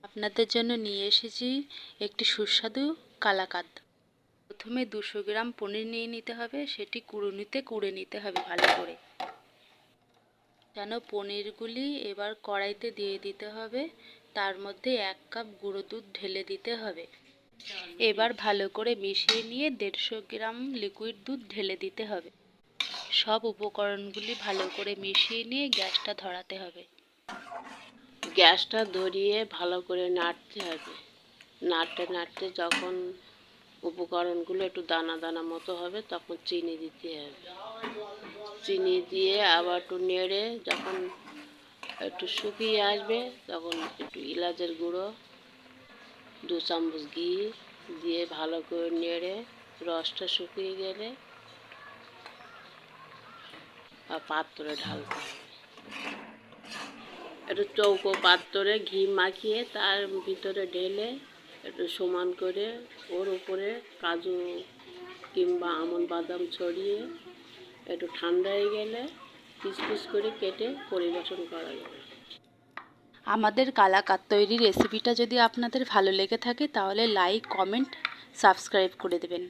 আপনাদের জন্য নিয়ে এসেছি একটি সুস্বাদু কালাকাদ। প্রথমে 200 গ্রাম পনির নিয়ে নিতে হবে, সেটি কুড়ুনিতে কুড়ে নিতে হবে ভালো করে। যেন পনিরগুলি এবার কড়াইতে দিয়ে দিতে হবে, তার মধ্যে 1 কাপ গুঁড়ো দুধ ঢেলে দিতে হবে। এবার ভালো করে মিশিয়ে নিয়ে 150 গ্রাম লিকুইড দুধ ঢেলে দিতে হবে। সব উপকরণগুলি ভালো করে মিশিয়ে নিয়ে গ্যাসটা ধরাতে হবে। গ্যাসটা ধরিয়ে ভালো করে নাড়তে হবে। নাড়তে নাড়তে যখন উপকরণগুলো একটু দানা দানা মতো হবে তখন চিনি দিতে হবে। চিনি দিয়ে আবার একটু নেড়ে যখন একটু শুকিয়ে আসবে তখন একটু এলাচের গুঁড়ো, 2 চামচ ঘি দিয়ে ভালো করে নেড়ে রসটা শুকিয়ে গেলে পাত্রে ঢালতে হবে। একটু চৌকো পাত্রে ঘি মাখিয়ে তার ভিতরে ঢেলে একটু সমান করে ওর উপরে কাজু কিংবা আমন্ড বাদাম ছড়িয়ে একটু ঠান্ডা হয়ে গেলে পিস পিস করে কেটে পরিবেশন করা যাবে। আমাদের কালাকাদ তৈরির রেসিপিটা যদি আপনাদের ভালো লেগে থাকে তাহলে লাইক, কমেন্ট, সাবস্ক্রাইব করে দেবেন।